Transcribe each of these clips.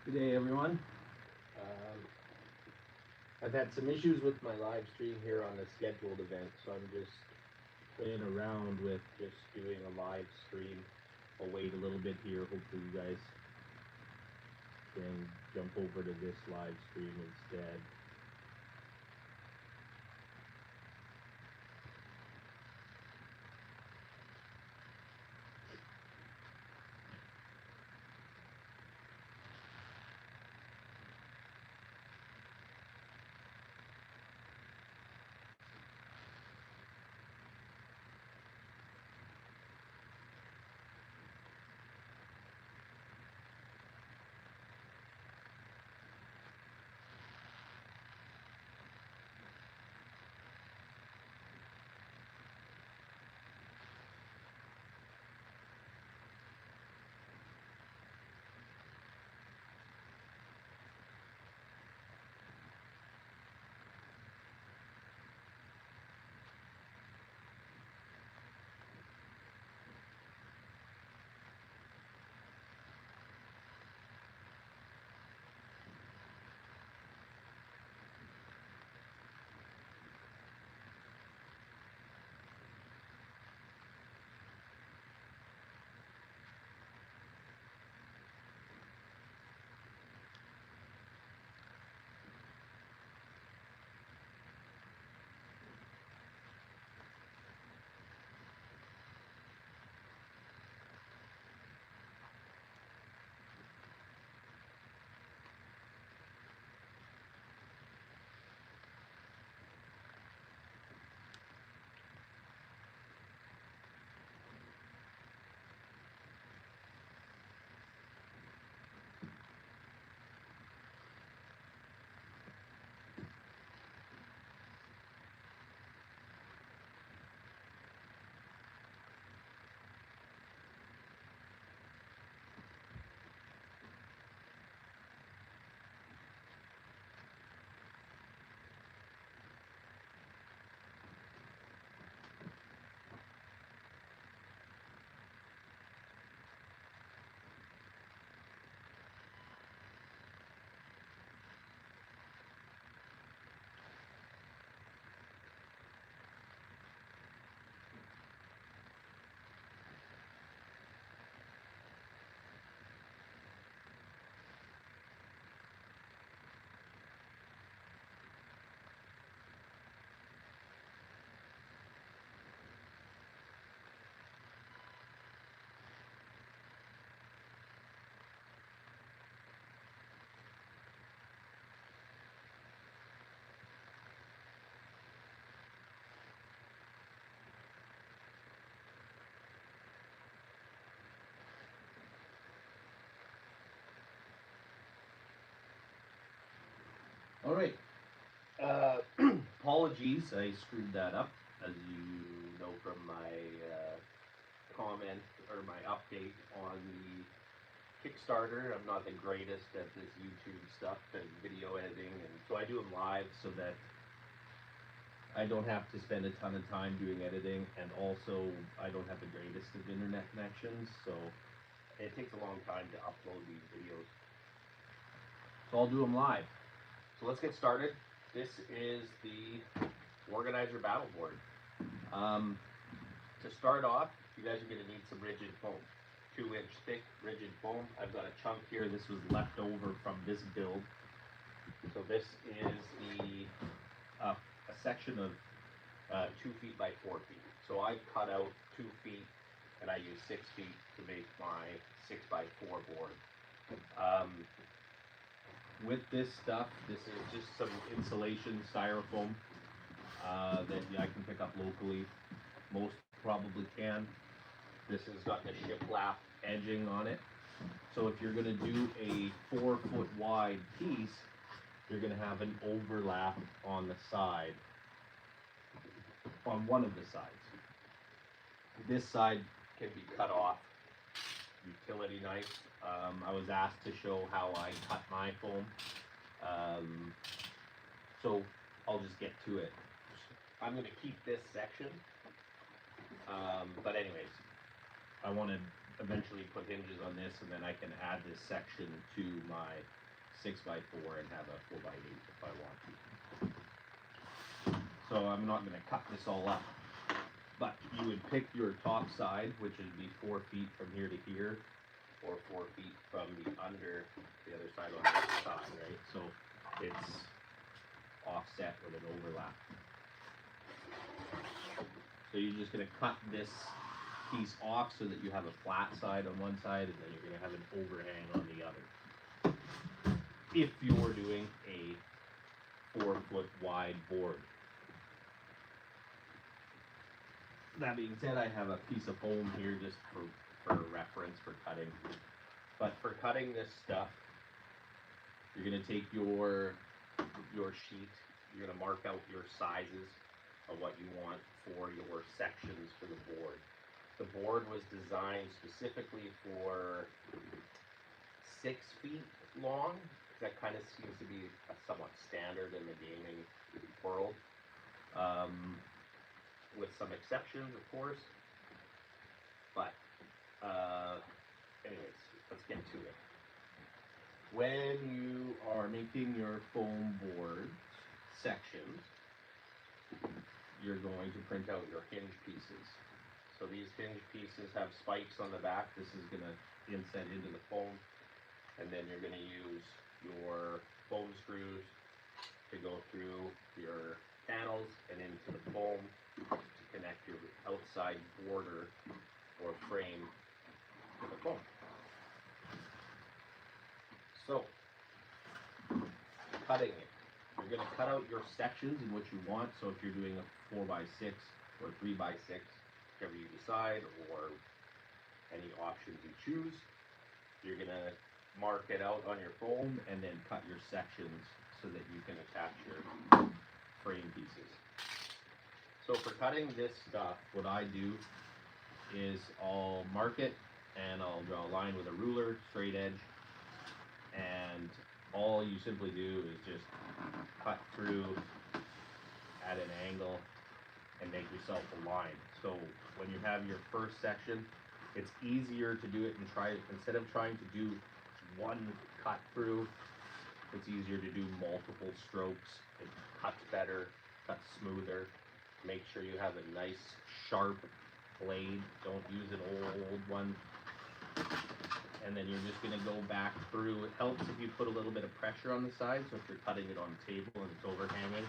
Good day, everyone. I've had some issues with my live stream here on the scheduled event, so I'm just playing around with just doing a live stream. I'll wait a little bit here. Hopefully you guys can jump over to this live stream instead. All right. Apologies, I screwed that up, as you know from my comment or my update on the Kickstarter. I'm not the greatest at this YouTube stuff and video editing, and so I do them live so that I don't have to spend a ton of time doing editing, and also I don't have the greatest of internet connections, so it takes a long time to upload these videos. So I'll do them live. So let's get started. This is the War-Ganizer battle board. To start off, you guys are going to need some rigid foam. 2-inch thick rigid foam. I've got a chunk here. This was left over from this build. So this is a section of 2 feet by 4 feet. So I cut out 2 feet and I use 6 feet to make my 6 by 4 board. With this stuff, this is just some insulation styrofoam that I can pick up locally. Most probably can. This has got the shiplap edging on it. So if you're going to do a 4 foot wide piece, you're going to have an overlap on the side, on one of the sides. This side can be cut off, utility knife. I was asked to show how I cut my foam, so I'll just get to it. I'm going to keep this section, but anyways, I want to eventually put hinges on this, and then I can add this section to my 6x4 and have a 4x8 if I want to. So I'm not going to cut this all up, but you would pick your top side, which would be 4 feet from here to here, or 4 feet from the other side on the side, right? So it's offset with an overlap. So you're just going to cut this piece off so that you have a flat side on one side, and then you're going to have an overhang on the other. If you're doing a 4-foot wide board. That being said, I have a piece of foam here just for reference for cutting. But for cutting this stuff, you're going to take your sheet, you're going to mark out your sizes of what you want for your sections for the board. The board was designed specifically for 6 feet long. That kind of seems to be a somewhat standard in the gaming world, with some exceptions, of course. But anyways, let's get to it. When you are making your foam board sections, you're going to print out your hinge pieces. So these hinge pieces have spikes on the back. This is going to inset into the foam, and then you're going to use your foam screws to go through your panels and into the foam to connect your outside border or frame to the foam. So, cutting it. You're going to cut out your sections in what you want. So if you're doing a 4x6 or 3x6, whichever you decide, or any options you choose, you're going to mark it out on your foam and then cut your sections so that you can attach your frame pieces. So for cutting this stuff, what I do is I'll mark it and I'll draw a line with a ruler, straight edge, and all you simply do is just cut through at an angle and make yourself a line. So when you have your first section, it's easier to do it and instead of trying to do one cut through, it's easier to do multiple strokes. It cuts better, cuts smoother. Make sure you have a nice sharp blade. Don't use an old one. And then you're just going to go back through. It helps if you put a little bit of pressure on the side. So if you're cutting it on the table and it's overhanging,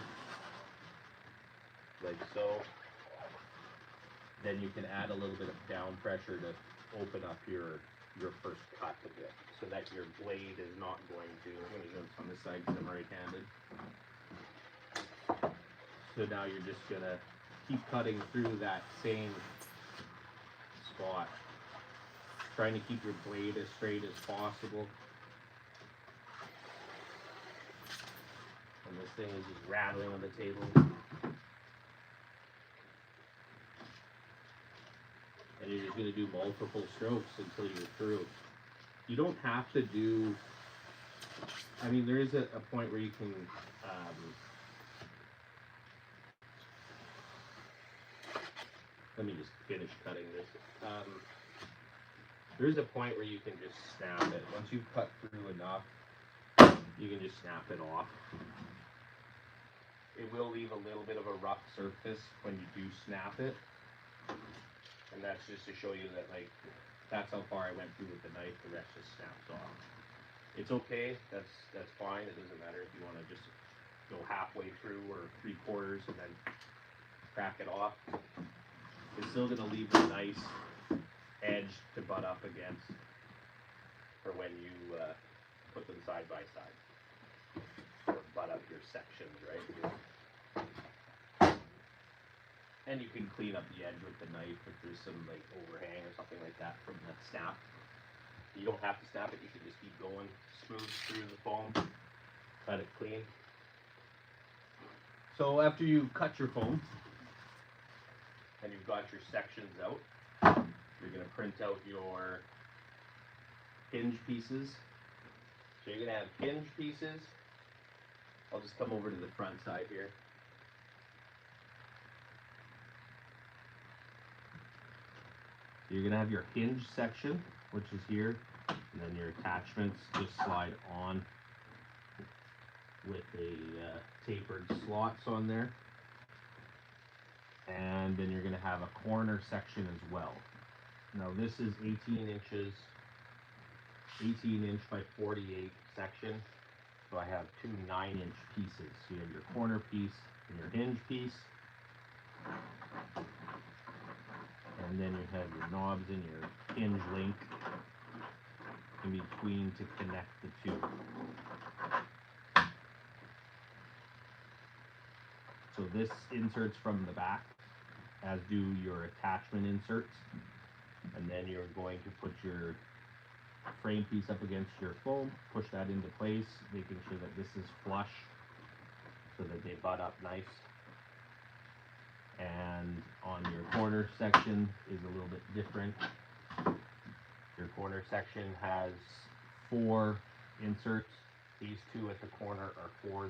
like so, then you can add a little bit of down pressure to open up your first cut a bit, so that your blade is not going to, I'm going to do this on this side because I'm right-handed. So now you're just going to keep cutting through that same spot, trying to keep your blade as straight as possible. And this thing is just rattling on the table. And you're just going to do multiple strokes until you're through. You don't have to do, I mean, there is a point where you can, let me just finish cutting this. There is a point where you can just snap it. Once you've cut through enough, you can just snap it off. It will leave a little bit of a rough surface when you do snap it. And that's just to show you that, like, that's how far I went through with the knife. The rest just snaps off. It's okay. That's fine. It doesn't matter if you want to just go halfway through or 3/4 and then crack it off. It's still going to leave a nice edge to butt up against for when you put them side by side. Or butt up your sections, right? And you can clean up the edge with the knife if there's some like overhang or something like that from the snap. You don't have to snap it, you can just keep going smooth through the foam, cut it clean. So after you cut your foam and you've got your sections out, you're going to print out your hinge pieces. So you're going to have hinge pieces. I'll just come over to the front side here. You're gonna have your hinge section, which is here, and then your attachments just slide on with a tapered slots on there. And then you're gonna have a corner section as well. Now this is 18 inches, 18-inch by 48 section. So I have two 9-inch pieces. So you have your corner piece and your hinge piece. And then you have your knobs and your hinge link in between to connect the two. So this inserts from the back, as do your attachment inserts. And then you're going to put your frame piece up against your foam, push that into place, making sure that this is flush so that they butt up nice. And on your corner section is a little bit different. Your corner section has 4 inserts. These 2 at the corner are for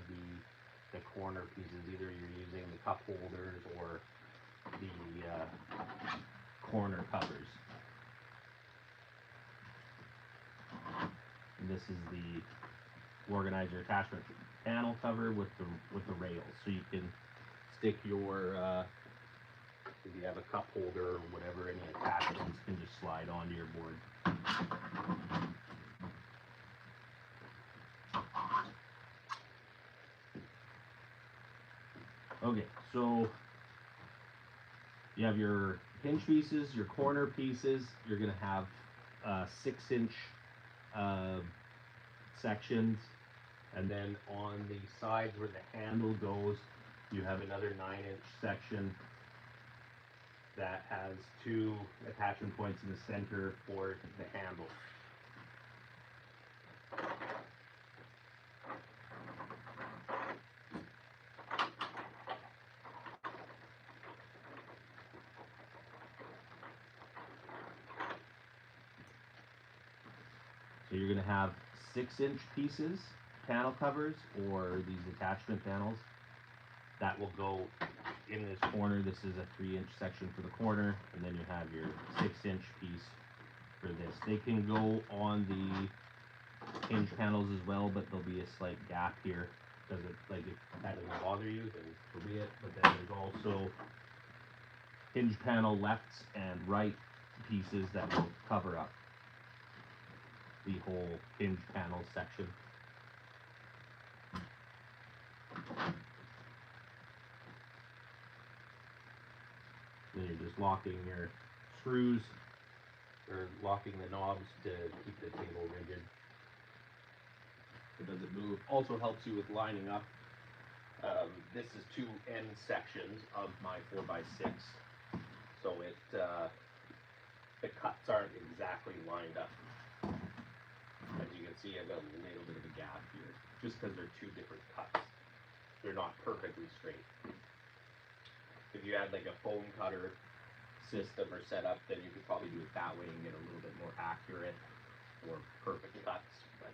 the corner pieces. Either you're using the cup holders or the corner covers. And this is the War-Ganizer attachment panel cover with the rails, so you can stick your if you have a cup holder or whatever, any attachments can just slide onto your board. Okay, so you have your hinge pieces, your corner pieces. You're gonna have 6-inch sections, and then on the sides where the handle goes, you have another 9-inch section that has 2 attachment points in the center for the handle. So you're going to have 6-inch pieces, panel covers, or these attachment panels that will go in this corner. This is a 3-inch section for the corner, and then you have your 6-inch piece for this. They can go on the hinge panels as well, but there'll be a slight gap here. Does it, like, if that doesn't bother you, then so be it. But then there's also hinge panel left and right pieces that will cover up the whole hinge panel section. Then you're just locking your screws, or locking the knobs to keep the table rigid. It doesn't move. Also helps you with lining up. This is 2 end sections of my 4x6, so the cuts aren't exactly lined up. As you can see, I've got a little bit of a gap here, just because they're 2 different cuts. They're not perfectly straight. If you had like a foam cutter system or setup, then you could probably do it that way and get a little bit more accurate or perfect cuts. But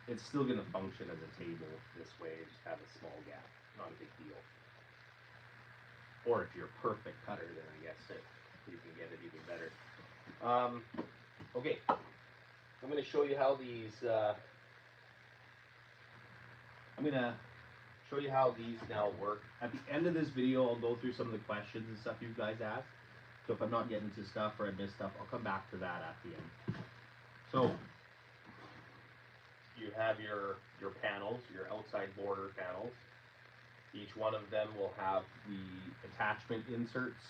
it's still going to function as a table this way, just have a small gap, not a big deal. Or if you're a perfect cutter, then I guess you can get it even better. Okay, I'm going to show you how these. I'm going to show you how these now work. At the end of this video, I'll go through some of the questions and stuff you guys asked. So if I'm not getting to stuff or I missed stuff, I'll come back to that at the end. So you have your panels, your outside border panels. Each one of them will have the attachment inserts,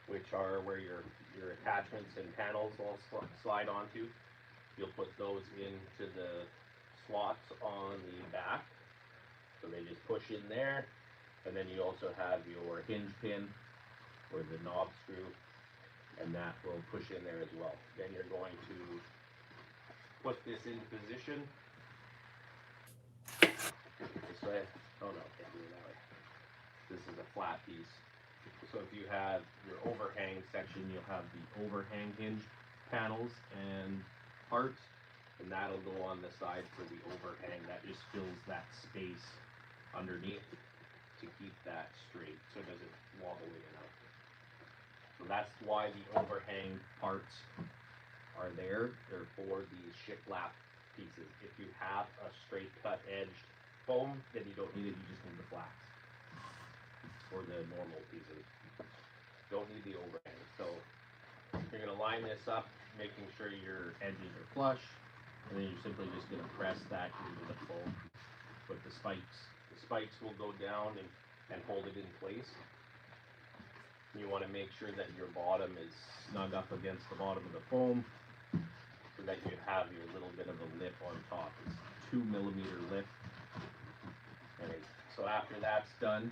which are where your attachments and panels will slide onto. You'll put those into the slots on the back. So they just push in there, and then you also have your hinge pin or the knob screw, and that will push in there as well. Then you're going to put this into position this way. Oh no, can't do it that way. This is a flat piece. So if you have your overhang section, you'll have the overhang hinge panels and parts, and that'll go on the side for the overhang. That just fills that space underneath to keep that straight so it doesn't wobble in and out. So that's why the overhang parts are there. They're for the shiplap pieces. If you have a straight cut edged foam, then you don't need it, you just need the flats. Or the normal pieces. Don't need the overhang. So you're going to line this up, making sure your edges are flush, and then you're simply just going to press that into the foam with the spikes. The spikes will go down and hold it in place. You want to make sure that your bottom is snug up against the bottom of the foam so that you have your little bit of a lip on top. It's 2 millimeter lip. And so after that's done,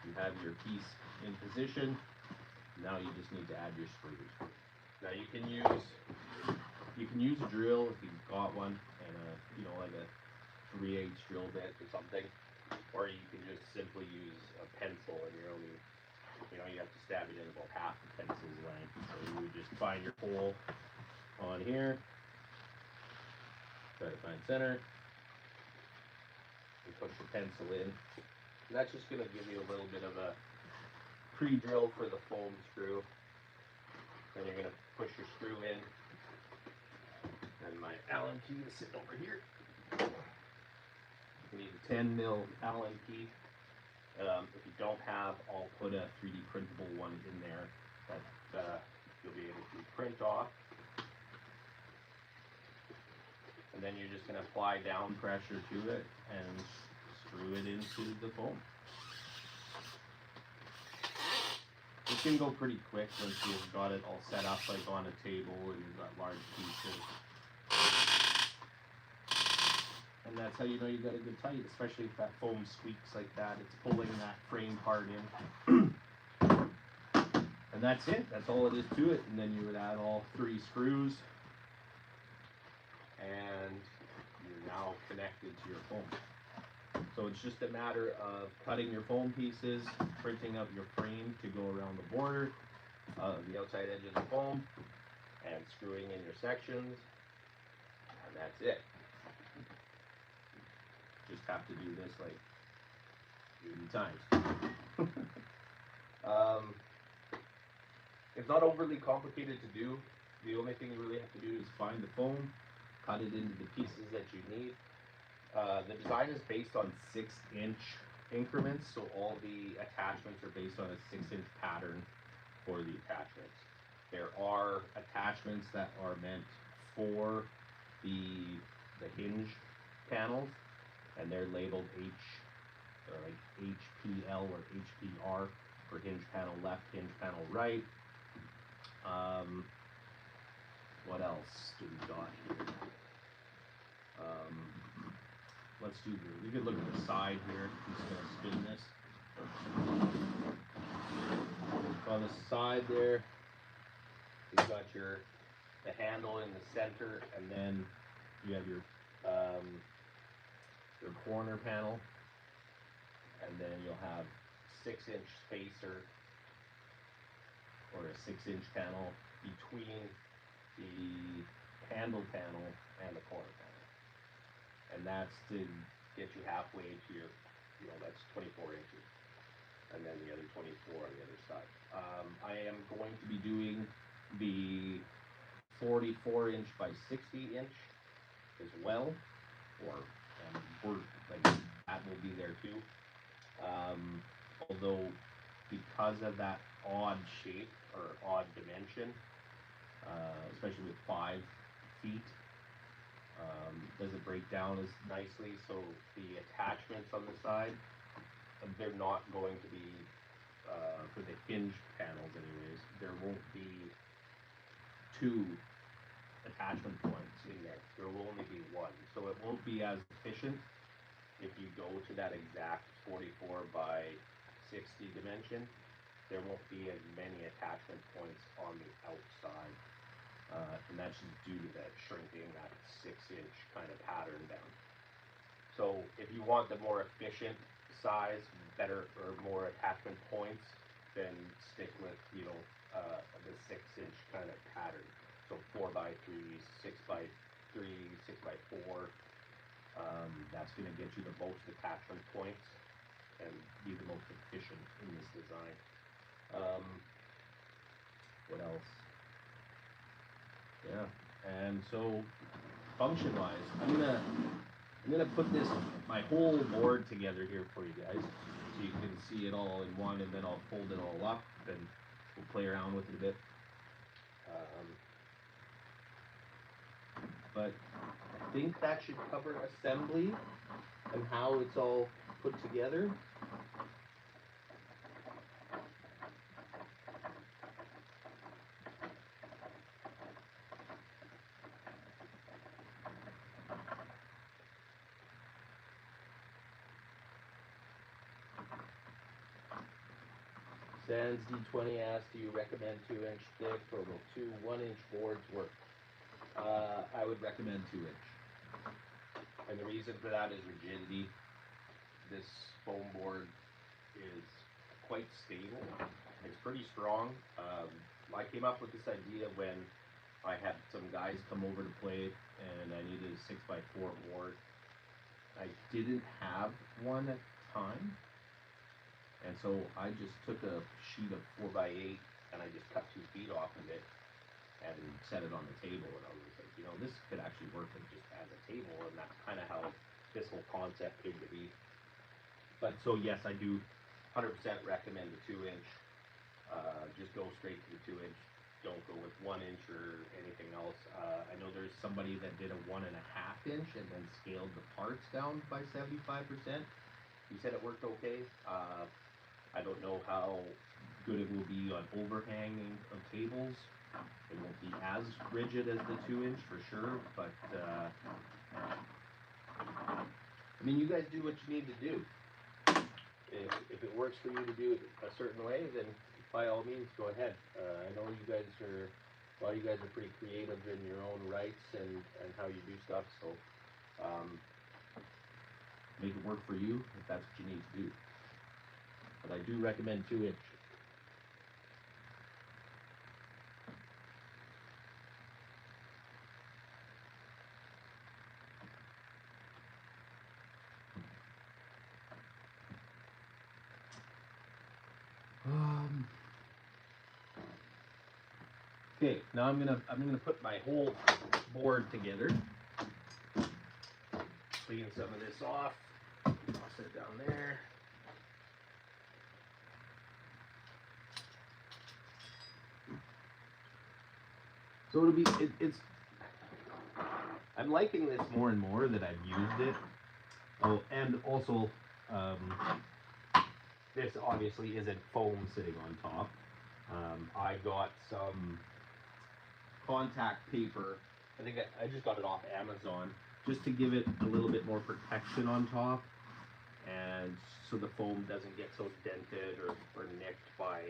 you have your piece in position. Now you just need to add your screws. Now you can use a drill if you've got one, and like a 3/8 drill bit or something, or you can just simply use a pencil, and you're only you have to stab it in about half the pencil's length. So you would just find your hole on here, try to find center, and push the pencil in. And that's just going to give you a little bit of a pre-drill for the foam screw. Then you're going to push your screw in, and my Allen key is sitting over here. You need a 10 mil Allen key. If you don't have, I'll put a 3D printable one in there that you'll be able to print off. And then you're just going to apply down pressure to it and screw it into the foam. This can go pretty quick once you've got it all set up, like on a table and you've got large pieces. And that's how you know you got a good tight, especially if that foam squeaks like that. It's pulling that frame part in. And that's it. That's all it is to it. And then you would add all 3 screws. And you're now connected to your foam. So it's just a matter of cutting your foam pieces, printing up your frame to go around the border of the outside edge of the foam, and screwing in your sections. And that's it. Just have to do this like 80 times. It's not overly complicated to do. The only thing you really have to do is find the foam, cut it into the pieces that you need. The design is based on 6-inch increments, so all the attachments are based on a 6-inch pattern for the attachments. There are attachments that are meant for the hinge panels, and they're labeled HPL or HPR for hinge panel left, hinge panel right. What else do we got here? Let's do we could look at the side here. I'm just gonna spin this. So on the side there, you've got the handle in the center, and then you have your corner panel, and then you'll have 6-inch spacer or a 6-inch panel between the handle panel and the corner panel, and that's to get you halfway to your, that's 24 inches, and then the other 24 on the other side. I am going to be doing the 44-inch by 60-inch as well, that will be there too. Although because of that odd shape or odd dimension, especially with 5 feet, doesn't break down as nicely. So the attachments on the side, they're not going to be for the hinge panels anyways. There won't be 2 attachment points in there. There will only be 1, so it won't be as efficient if you go to that exact 44 by 60 dimension. There won't be as many attachment points on the outside, and that's just due to that shrinking that 6-inch kind of pattern down. So if you want the more efficient size, better or more attachment points, then stick with the 6-inch kind of pattern. So 4 by 3, 6 by 3, 6 by 4. That's going to get you the most attachment points and be the most efficient in this design. What else? Yeah, and so function-wise, I'm gonna put my whole board together here for you guys, so you can see it all in one, and then I'll fold it all up, and we'll play around with it a bit. But I think that should cover assembly and how it's all put together. Sans D20 asked, do you recommend 2-inch thick or will 1-inch boards work? I would recommend 2-inch. And the reason for that is rigidity. This foam board is quite stable. It's pretty strong. I came up with this idea when I had some guys come over to play and I needed a 6x4 board. I didn't have one at the time. And so I just took a sheet of 4x8 and I just cut 2 feet off of it and set it on the table. And I was like, you know, this could actually work just as a table. And that's kind of how this whole concept came to be. But so yes, I do 100% recommend the 2-inch. Just go straight to the 2-inch. Don't go with 1-inch or anything else. I know there's somebody that did a 1.5-inch and then scaled the parts down by 75%. He said it worked okay. I don't know how good it will be on overhanging of tables. It won't be as rigid as the 2-inch for sure, but I mean, you guys do what you need to do. If it works for you to do it a certain way, then by all means go ahead. I know you guys are, a lot of you guys are pretty creative in your own rights and how you do stuff, so make it work for you if that's what you need to do. But I do recommend 2-inch. Okay, now I'm gonna put my whole board together. Clean some of this off. Toss it down there. So it'll be it's. I'm liking this more and more that I've used it. Oh, and also, this obviously isn't foam sitting on top. I got some contact paper. I think I just got it off Amazon just to give it a little bit more protection on top, and so the foam doesn't get so dented or nicked by,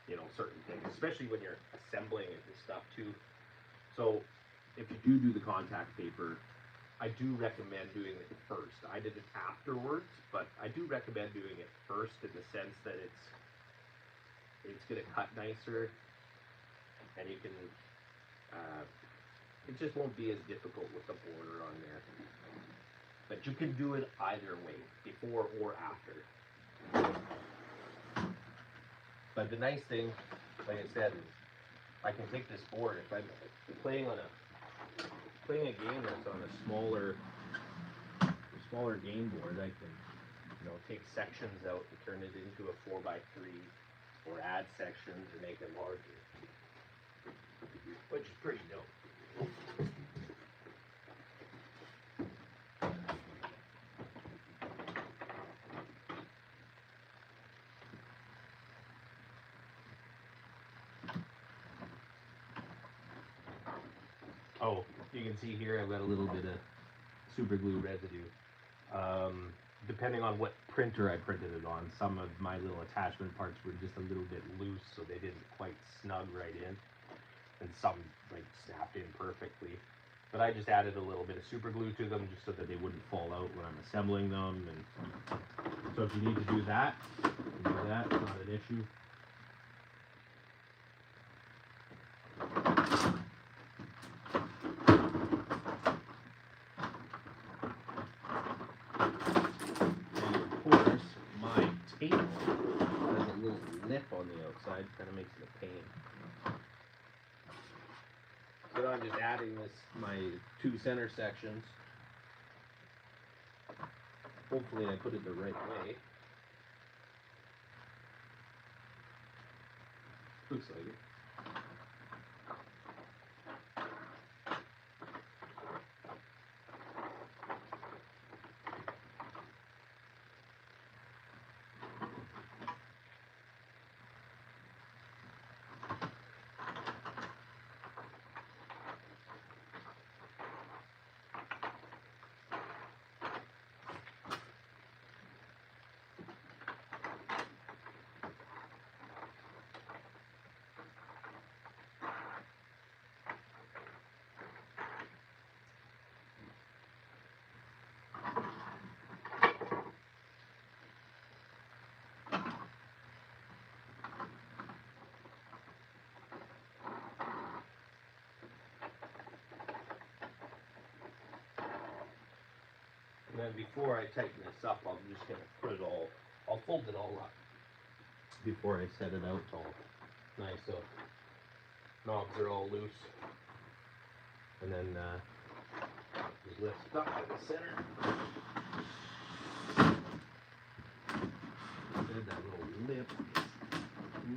you know, certain things, especially when you're assembling it and stuff too. So if you do the contact paper, I do recommend doing it first. I did it afterwards, but I do recommend doing it first in the sense that it's going to cut nicer, and you can, it just won't be as difficult with the border on there. But you can do it either way, before or after. But the nice thing, like I said, is I can take this board, if I'm playing a game that's on a smaller game board, I can, you know, take sections out and turn it into a 4x3, or add sections and make it larger, which is pretty dope. Oh, you can see here I've got a little bit of super glue residue. Depending on what printer I printed it on, some of my little attachment parts were just a little bit loose, so they didn't quite snug right in, and some like snapped in perfectly. But I just added a little bit of super glue to them just so that they wouldn't fall out when I'm assembling them. And so if you need to do that, you can do that. It's not an issue. Tape has a little lip on the outside, kind of makes it a pain. So now I'm just adding my two center sections. Hopefully I put it the right way. Looks like it. And then before I tighten this up, I'm just going to put it all, I'll fold it all up before I set it out all nice so knobs are all loose. And then just lift it up to the center. There's that little lip.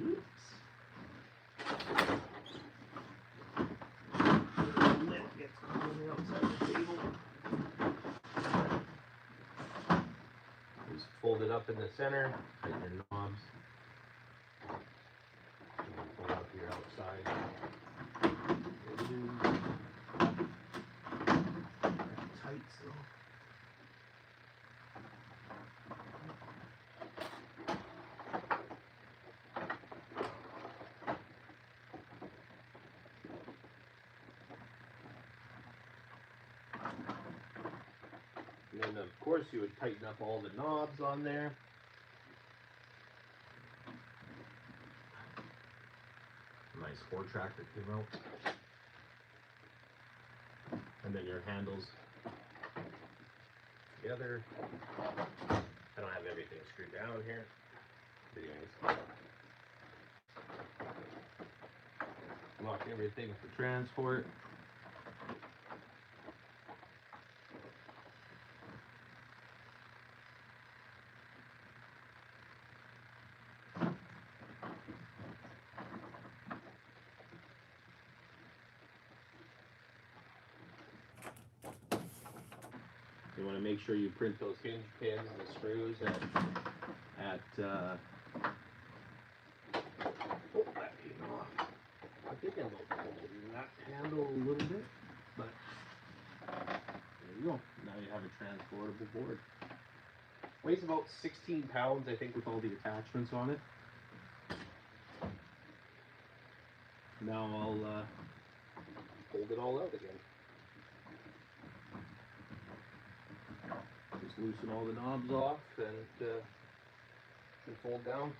Oops. The lip gets caught on the outside of the table. Just fold it up in the center, tighten your knobs. And then pull up your outside. Tight still. And then of course you would tighten up all the knobs on there. Nice 4-track that came out. And then your handles together. I don't have everything screwed down here. But anyways. Lock everything for transport. You want to make sure you print those hinge pins and the screws at oh, that came off. I think I'm going to pull that handle a little bit, but there you go. Now you have a transportable board. Weighs about 16 pounds, I think, with all the attachments on it. Now I'll fold it all out again. Just loosen all the knobs off and fold down.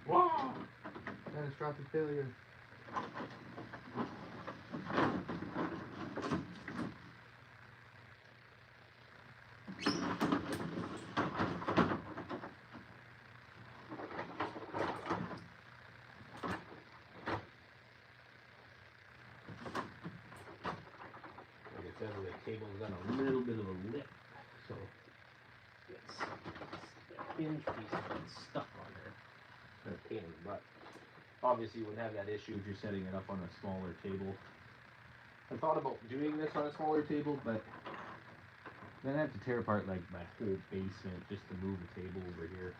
Wow! Catastrophic failure. The table's got a little bit of a lip, so it's that hinge piece gets stuck on there. They're a pain in the butt. Obviously, you wouldn't have that issue if you're setting it up on a smaller table. I thought about doing this on a smaller table, but then I have to tear apart like my whole basement just to move the table over here.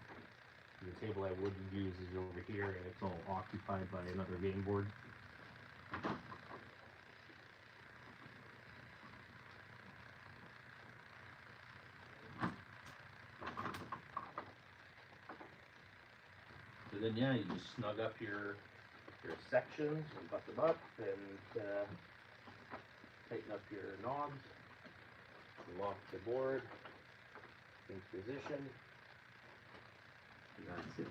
The table I wouldn't use is over here, and it's all occupied by another game board. So then, yeah, you just snug up your sections and butt them up, and tighten up your knobs, lock the board in position. That's it.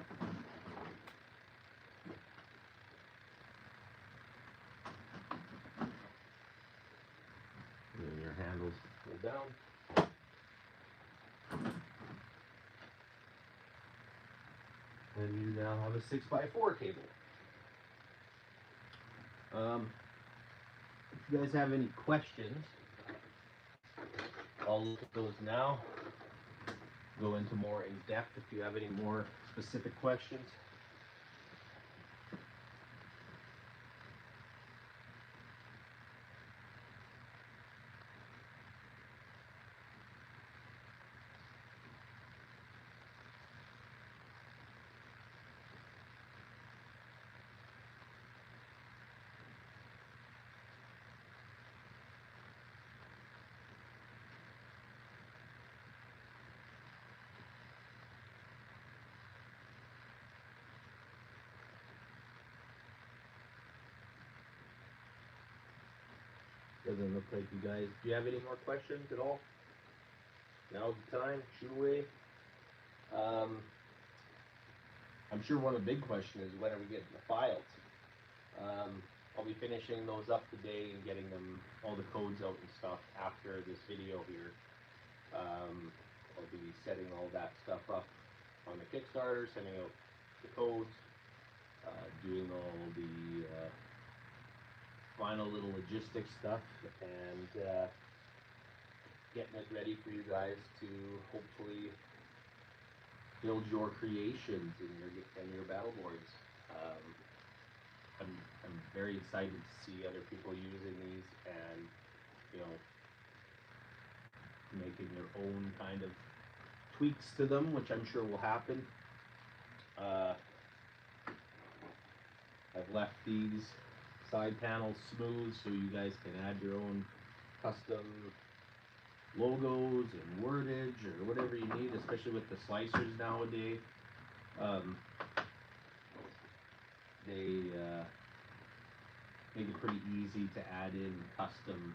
And then your handles go down. And you now have a 6x4 cable. If you guys have any questions, I'll look at those now. Go into more in depth if you have any more specific questions. Doesn't look like you guys. Do you have any more questions at all? Now's the time. Shoot away. I'm sure one of the big questions is when are we getting the files? I'll be finishing those up today and getting them all the codes out and stuff after this video here. I'll be setting all that stuff up on the Kickstarter, sending out the codes, doing all the final little logistics stuff, and getting it ready for you guys to hopefully build your creations in your battle boards. I'm very excited to see other people using these and, you know, making their own kind of tweaks to them, which I'm sure will happen. I've left these side panels smooth so you guys can add your own custom logos and wordage or whatever you need, especially with the slicers nowadays. They make it pretty easy to add in custom,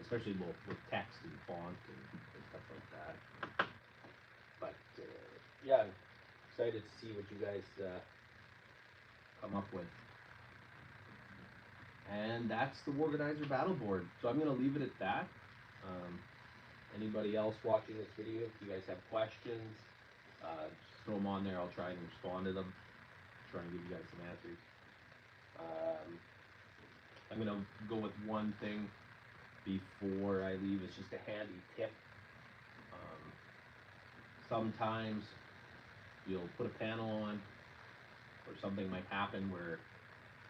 especially with text and font and stuff like that. But yeah, I'm excited to see what you guys come up with. And that's the War-Ganizer battle board. So I'm going to leave it at that. Anybody else watching this video, if you guys have questions, just throw them on there. I'll try and respond to them. Try and give you guys some answers. I'm going to go with one thing before I leave. It's just a handy tip. Sometimes you'll put a panel on, or something might happen where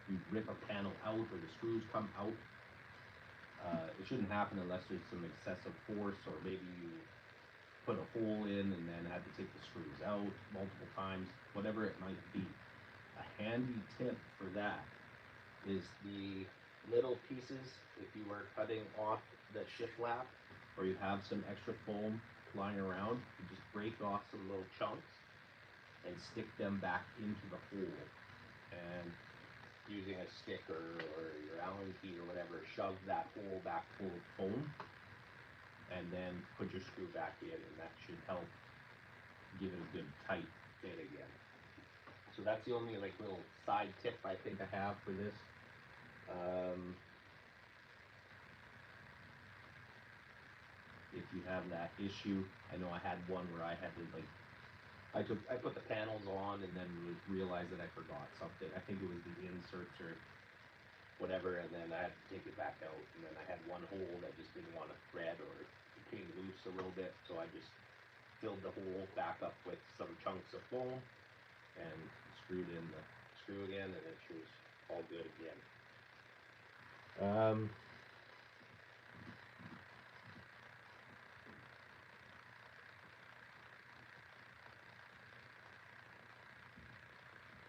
you rip a panel out or the screws come out. It shouldn't happen unless there's some excessive force, or maybe you put a hole in and then had to take the screws out multiple times, whatever it might be. A handy tip for that is the little pieces. If you are cutting off the shiplap or you have some extra foam lying around, you just break off some little chunks and stick them back into the hole. And using a stick or your Allen key or whatever, shove that hole back full of foam, and then put your screw back in, and that should help give it a good tight fit again. So that's the only like little side tip I think I have for this. If you have that issue, I know I had one where I had to like, I put the panels on and then realized that I forgot something. I think it was the inserts or whatever, and then I had to take it back out. And then I had one hole that just didn't want to thread, or it came loose a little bit, so I just filled the hole back up with some chunks of foam and screwed in the screw again, and it was all good again.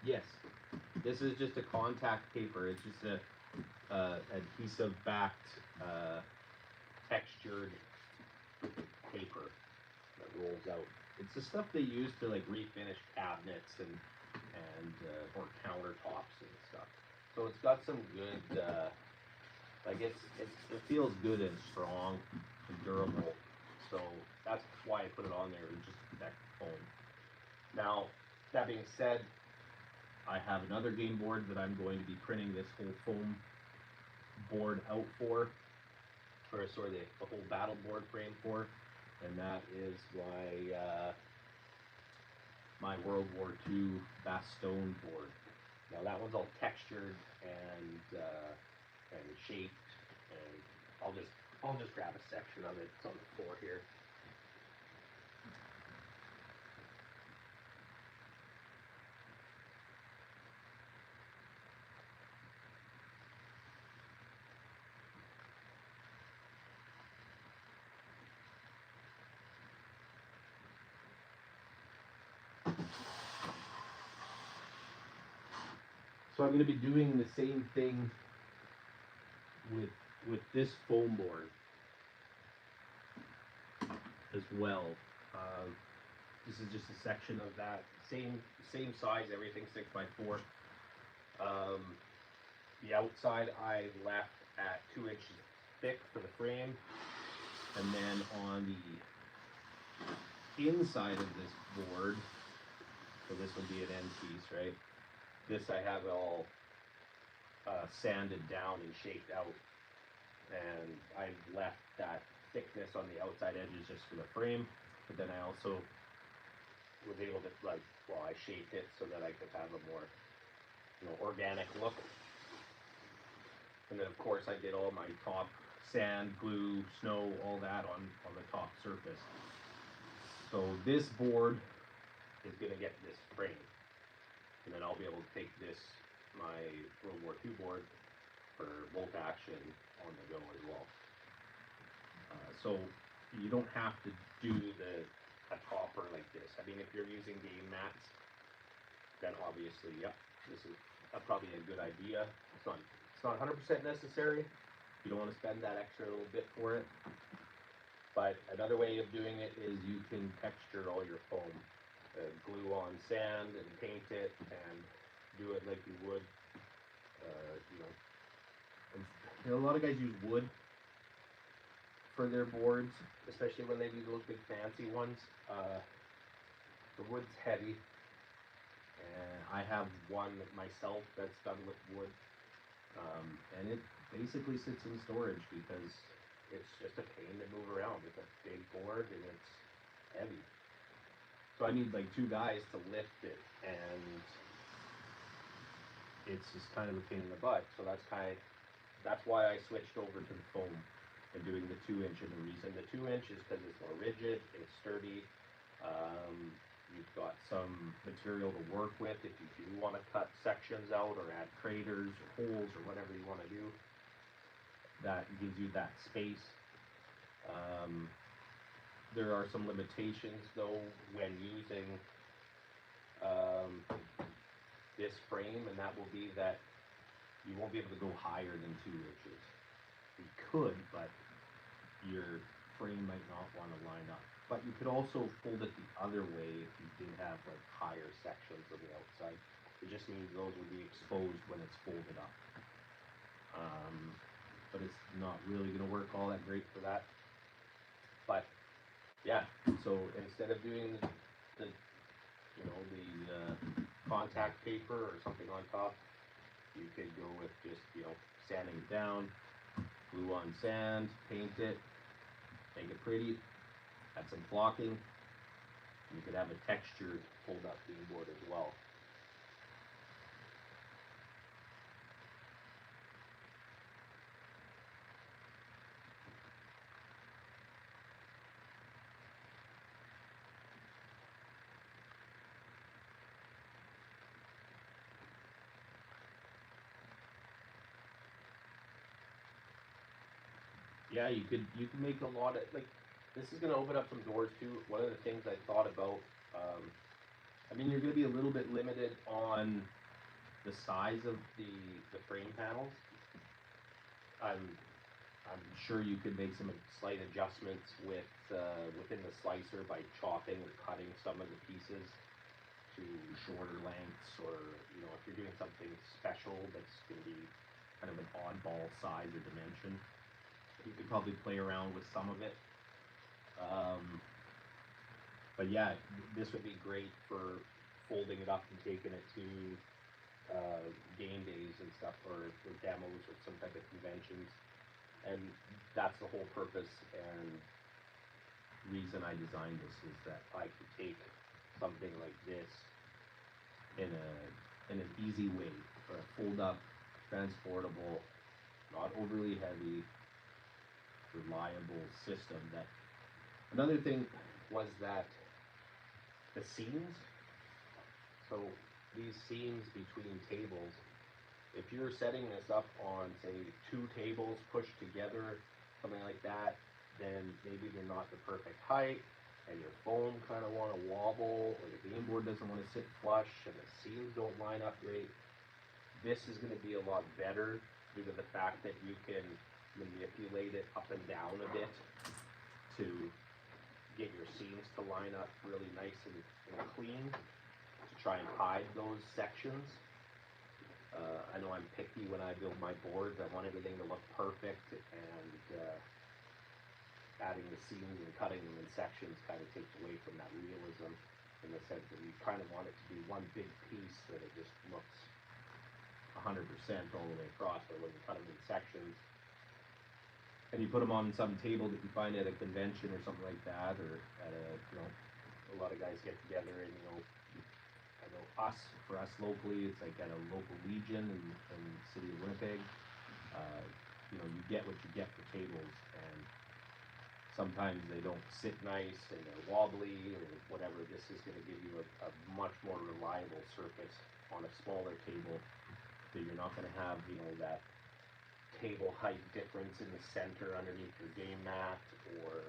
Yes, this is just a contact paper. It's just a adhesive backed textured paper that rolls out. It's the stuff they use to like refinish cabinets and or countertops and stuff. So it's got some good like it feels good and strong and durable. So that's why I put it on there, to just protect the foam. Now, that being said, I have another game board that I'm going to be printing this whole foam board out for, or sorry, the whole battle board frame for, and that is my World War II Bastogne board. Now that one's all textured and shaped, and I'll just grab a section of it. It's on the floor here. So I'm going to be doing the same thing with this foam board as well. This is just a section of that same size, everything 6x4. The outside I left at 2 inches thick for the frame, and then on the inside of this board, so this will be an end piece, right? This I have all sanded down and shaped out, and I left that thickness on the outside edges just for the frame, but then I also was able to, I shaped it so that I could have a more, organic look. And then of course I did all my top sand, glue, snow, all that on the top surface. So this board is going to get this frame, and then I'll be able to take this, my World War II board, for bolt action on the go as well. So you don't have to do a topper like this. I mean, if you're using game mats, then obviously, yep, this is probably a good idea. It's not 100% necessary. You don't want to spend that extra little bit for it. But another way of doing it is you can texture all your foam. Glue on sand and paint it and do it like you would, a lot of guys use wood for their boards, especially when they do those big fancy ones. The wood's heavy, and I have one myself that's done with wood, and it basically sits in storage because it's just a pain to move around. It's a big board and it's heavy. So I need like 2 guys to lift it, and it's just kind of a pain in the butt. So that's why I switched over to the foam and doing the 2 inch. And the reason the 2 inch is because it's more rigid, it's sturdy. You've got some material to work with if you do want to cut sections out or add craters or holes or whatever you want to do. That gives you that space. There are some limitations though when using this frame, and that will be that you won't be able to go higher than 2 inches. You could, but your frame might not want to line up. But you could also fold it the other way if you did have like higher sections on the outside. It just means those would be exposed when it's folded up. But it's not really going to work all that great for that. But yeah, so instead of doing the contact paper or something on top, you could go with just, sanding it down, glue on sand, paint it, make it pretty, add some flocking, and you could have a textured pulled up beam board as well. Yeah, you could make a lot of, this is going to open up some doors too. One of the things I thought about, I mean, you're going to be a little bit limited on the size of the frame panels. I'm sure you could make some slight adjustments within the slicer by chopping or cutting some of the pieces to shorter lengths, or if you're doing something special that's going to be kind of an oddball size or dimension, you could probably play around with some of it. But yeah, this would be great for folding it up and taking it to game days and stuff, or demos or some type of conventions. And that's the whole purpose and reason I designed this, is that I could take something like this in an easy way, or a fold up, transportable, not overly heavy, reliable system. That another thing was that the seams, so these seams between tables, if you're setting this up on, say, two tables pushed together, something like that, then maybe they're not the perfect height, and your foam kind of want to wobble, or the game board doesn't want to sit flush, and the seams don't line up great. This is going to be a lot better due to the fact that you can manipulate it up and down a bit to get your seams to line up really nice and clean, to try and hide those sections. I know I'm picky when I build my boards. I want everything to look perfect, and adding the seams and cutting them in sections kind of takes away from that realism, in the sense that you kind of want it to be one big piece that it just looks 100% all the way across. But when you cut them in sections and you put them on some table that you find at a convention or something like that, or at a, a lot of guys get together, and I know for us locally, it's like at a local Legion in the city of Winnipeg. You get what you get for tables, and sometimes they don't sit nice and they're wobbly or whatever. This is going to give you a much more reliable surface on a smaller table, that you're not going to have, that table height difference in the center underneath your game mat, or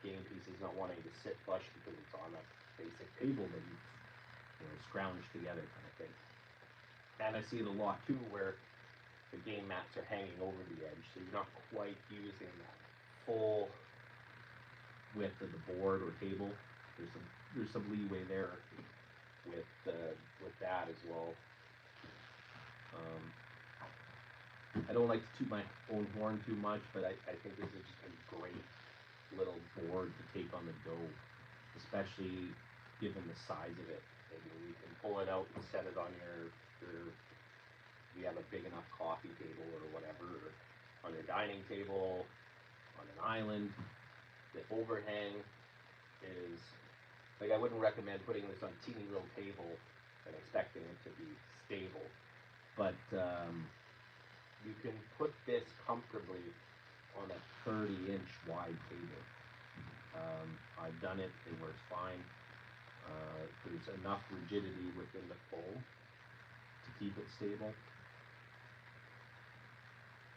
game pieces not wanting to sit flush because it's on a basic table that you scrounge together, kind of thing. And I see it a lot too, where the game mats are hanging over the edge, so you're not quite using that full width of the board or table. There's some leeway there with that as well. I don't like to toot my own horn too much, but I think this is just a great little board to take on the go, especially given the size of it. You can pull it out and set it on if you have a big enough coffee table or whatever, or on your dining table, on an island. The overhang is, I wouldn't recommend putting this on a teeny little table and expecting it to be stable, but you can put this comfortably on a 30-inch wide table. I've done it, it works fine. There's enough rigidity within the foam to keep it stable,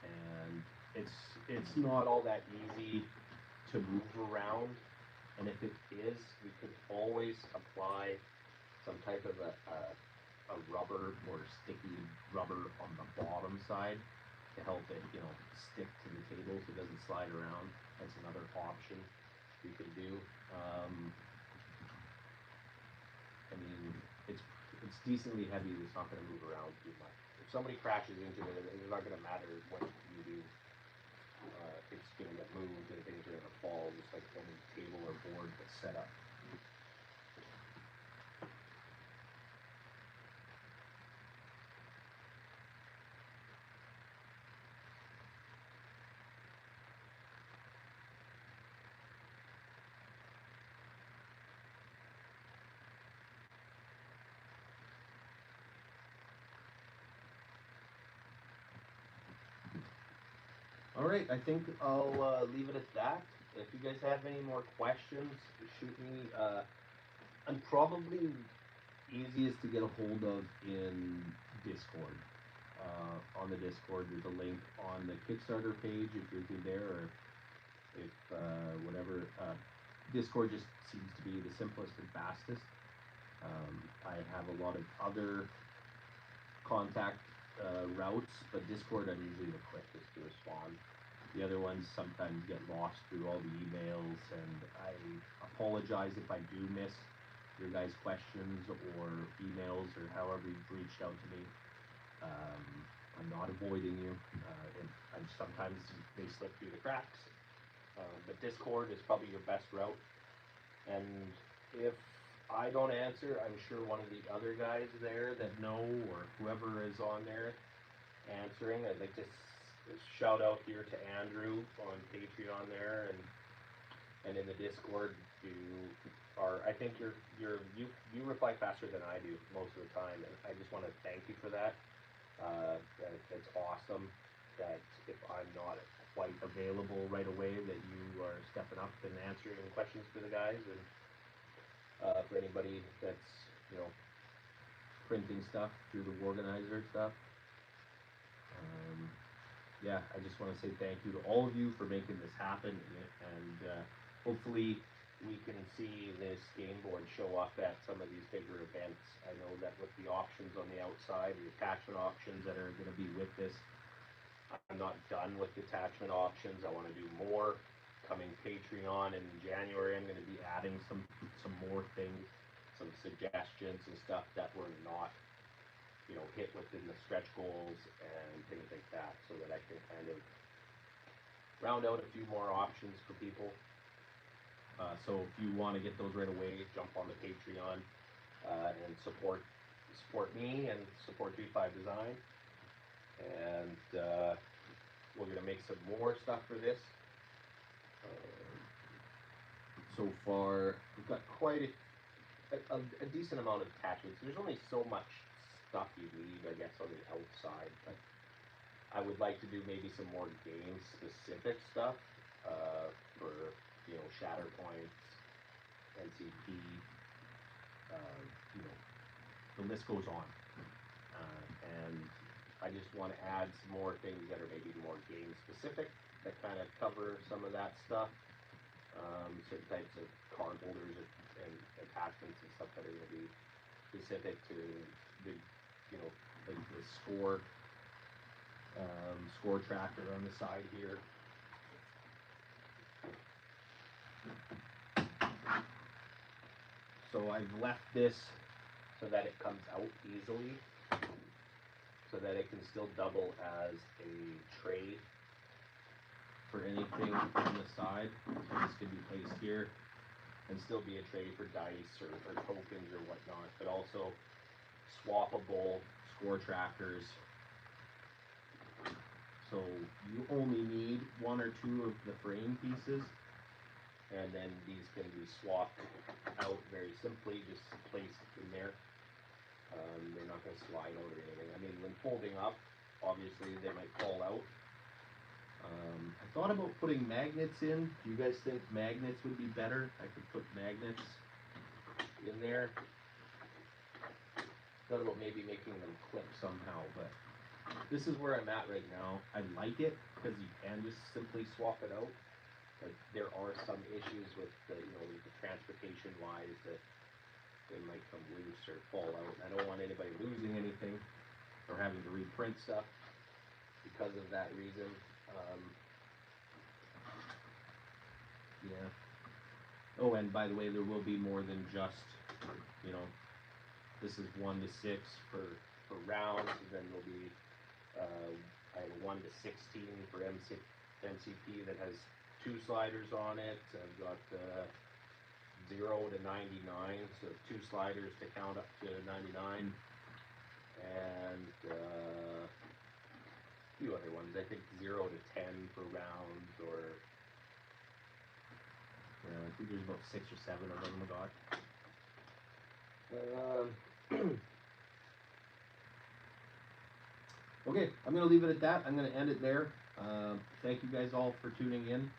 and it's not all that easy to move around. And if it is, you can always apply some type of a rubber or sticky rubber on the bottom side to help it, stick to the table so it doesn't slide around. That's another option you can do. It's decently heavy. It's not going to move around too much. If somebody crashes into it, it's not going to matter what you do. It's going to get moved and things are going to fall, just like any table or board that's set up. All right, I think I'll leave it at that. If you guys have any more questions, shoot me. I'm probably easiest to get a hold of in Discord. On the Discord, there's a link on the Kickstarter page if you're through there, or if whatever. Discord just seems to be the simplest and fastest. I have a lot of other contact routes, but Discord I'm usually the quickest to respond. The other ones sometimes get lost through all the emails, and I apologize if I do miss your guys' questions or emails or however you've reached out to me. I'm not avoiding you. Sometimes they slip through the cracks, but Discord is probably your best route. And if I don't answer, I'm sure one of the other guys there that know, or whoever is on there answering. I'd like to shout out here to Andrew on Patreon there, and in the Discord. I think you reply faster than I do most of the time, and I just want to thank you for that. It's awesome that if I'm not quite available right away, that you are stepping up and answering questions for the guys, and for anybody that's, you know, printing stuff through the War-Ganizer stuff. Yeah, I just want to say thank you to all of you for making this happen, and hopefully we can see this game board show up at some of these bigger events. I know that with the options on the outside, the attachment options that are going to be with this, I'm not done with the attachment options. I want to do more. Coming Patreon in January, I'm going to be adding some more things, some suggestions and stuff that were not, you know, hit within the stretch goals and things like that, so that I can kind of round out a few more options for people. So if you want to get those right away, jump on the Patreon and support me and support G5 Design. And we're going to make some more stuff for this. So far, we've got quite a decent amount of attachments. There's only so much stuff you need, I guess, on the outside, but I would like to do maybe some more game-specific stuff for, you know, Shatterpoints, NCP, you know, the list goes on. And I just want to add some more things that are maybe more game-specific, that kind of cover some of that stuff. Certain types of card holders and attachments and stuff that are going to be specific to the, you know, like the score tracker on the side here. So I've left this so that it comes out easily, so that it can still double as a tray for anything on the side. So this can be placed here and still be a tray for dice or tokens or whatnot, but also swappable score trackers. So you only need one or two of the frame pieces, and then these can be swapped out very simply, just placed in there. They're not going to slide out or anything. I mean, when folding up, obviously they might fall out. I thought about putting magnets in. Do you guys think magnets would be better? I could put magnets in there. Thought about maybe making them clip somehow, but this is where I'm at right now. I like it because you can just simply swap it out. But there are some issues with the, you know, the transportation wise, that they might come loose or fall out. I don't want anybody losing anything or having to reprint stuff because of that reason. Yeah. Oh, and by the way, there will be more than just, you know, this is 1 to 6 for rounds, and then there'll be I have a 1 to 16 for MCP that has 2 sliders on it. I've got 0 to 99, so 2 sliders to count up to 99, and a few other ones. I think 0 to 10 for rounds, or I think there's about 6 or 7 of them I got. Okay, I'm going to leave it at that. I'm going to end it there. Thank you guys all for tuning in.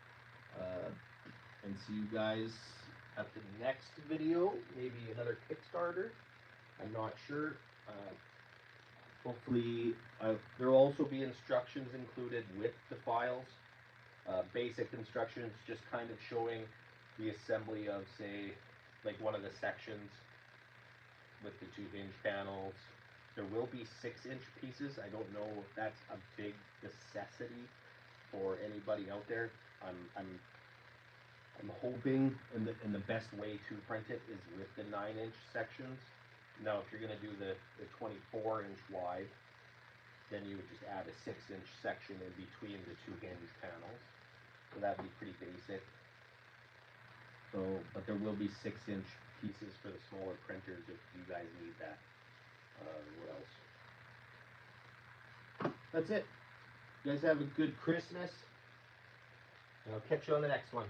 And see you guys at the next video. Maybe another Kickstarter. I'm not sure. Hopefully, there will also be instructions included with the files. Basic instructions, just kind of showing the assembly of, say, like one of the sections with the 2 hinge panels. There will be 6-inch pieces. I don't know if that's a big necessity for anybody out there. I'm hoping, and the best way to print it is with the 9-inch sections. Now, if you're going to do the 24-inch wide, then you would just add a 6-inch section in between the 2 hinge panels. So that'd be pretty basic. So, but there will be 6-inch pieces for the smaller printers if you guys need that. What else? That's it. You guys have a good Christmas, and I'll catch you on the next one.